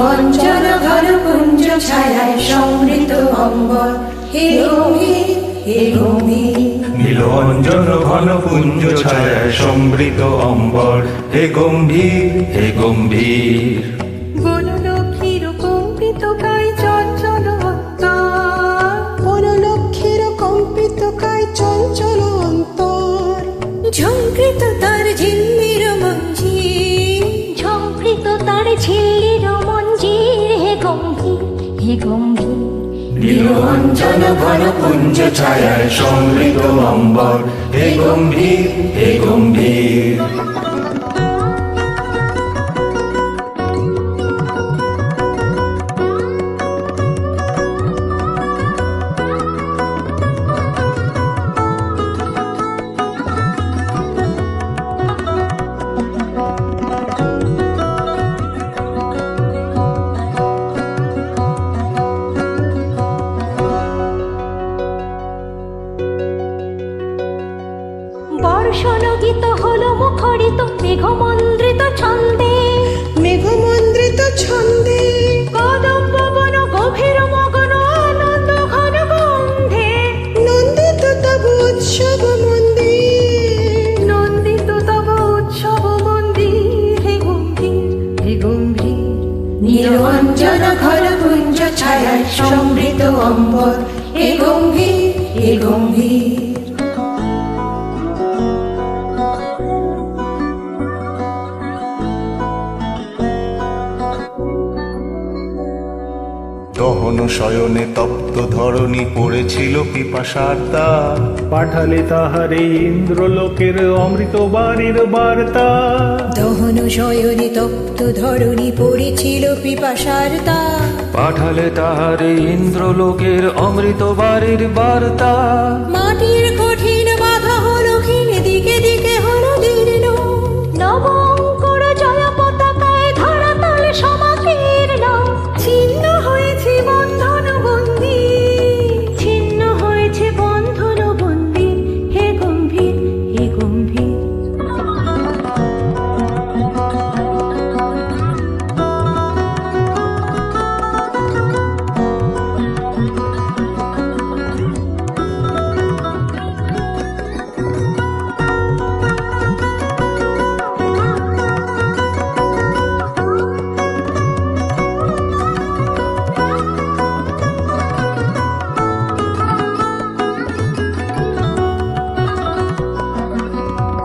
অঞ্চল ঘন পুঞ্জ ছায়ায় সমৃত অম্বর, হে গম্ভীর হে গম্ভীর। নীল অঞ্জন ঘন পুঞ্জ ছায়ায় সমৃত অম্বর, হে গম্ভীর হে গম্ভীর। বনলক্ষ্মীর কম্পিত কায় চঞ্চল অন্তর, বনলক্ষ্মীর কম্পিত কায় চঞ্চল অন্তর। ঝঙ্কৃত তার ঝিল্লির মঞ্জির, ঝঙ্কৃত তার ঝিল্লির মঞ্জির, হে গম্ভীর হে গম্ভীর। নীল অঞ্জন ঘন পুঞ্জ ছায়ায় সমৃত অম্বর, হে গম্ভীর হে গম্ভীর। বর্ষণ গীত হলো মুখরিত মেঘমন্দ্রিত ছন্দে, মেঘমন্দ্রিত ছন্দে। কদম্ব বন গভীর মগন আনন্দ ঘন গন্ধে, নন্দিত তব উৎসব মন্দির, নন্দিত তব উৎসব মন্দির, হে গম্ভীর হে গম্ভীর। নীল অঞ্জন ঘন পুঞ্জ ছায়ায় সমৃত অম্বর, হে গম্ভীর হে গম্ভীর। দহন শয়নে তপ্ত ধরণী পড়েছিল পিপাসার তাপ, পাঠালে তাহারে ইন্দ্রলোকের অমৃত বাণীর বার্তা। দহন শয়নে তপ্ত ধরণী পড়েছিল পিপাসার তাপ, পাঠালে তাহারে ইন্দ্রলোকের অমৃত বাড়ির বার্তা। মাটির কঠিন বাধা হলো ক্ষীণ, দিকে দিকে হলো দীর্ণ। নব অঙ্কুর জয় পতাকায় ধরাতল সমাকীর্ণ, ছিন্ন হয়েছে বন্ধন বন্দী, ছিন্ন হয়েছে বন্ধন বন্দী, হে গম্ভীর হে গম্ভীর।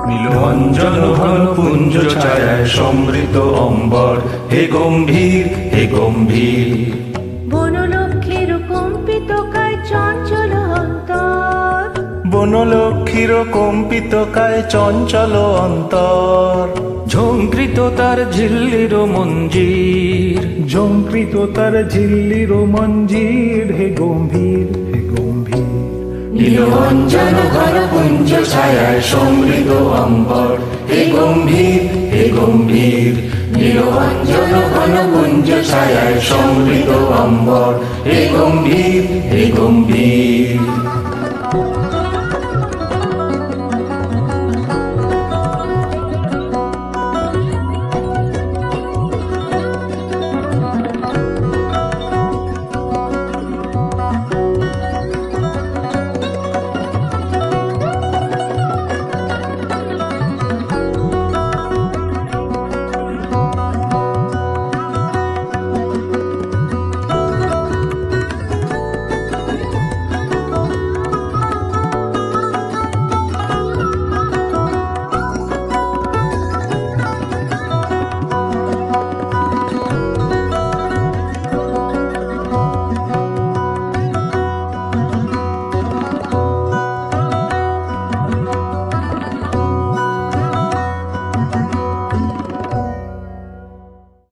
নীল অঞ্জন ঘন পুঞ্জ ছায়ায় সমৃত অম্বর, হে গম্ভীর হে গম্ভীর। বনলক্ষ্মীর কম্পিত কায় চঞ্চল অন্তর, বনলক্ষ্মীর কম্পিত কায় চঞ্চল অন্তর। ঝঙ্কৃত তার ঝিল্লির মঞ্জির, ঝঙ্কৃত তার ঝিল্লির মঞ্জির, হে গম্ভীর হে গম্ভীর। নীল অঞ্জন ঘন পুঞ্জ ছায়ায় সমৃত অম্বর, হে গম্ভীর হে গম্ভীর। নীল অঞ্জন ঘন পুঞ্জ ছায়ায় সমৃত অম্বর, হে গম্ভীর হে গম্ভীর।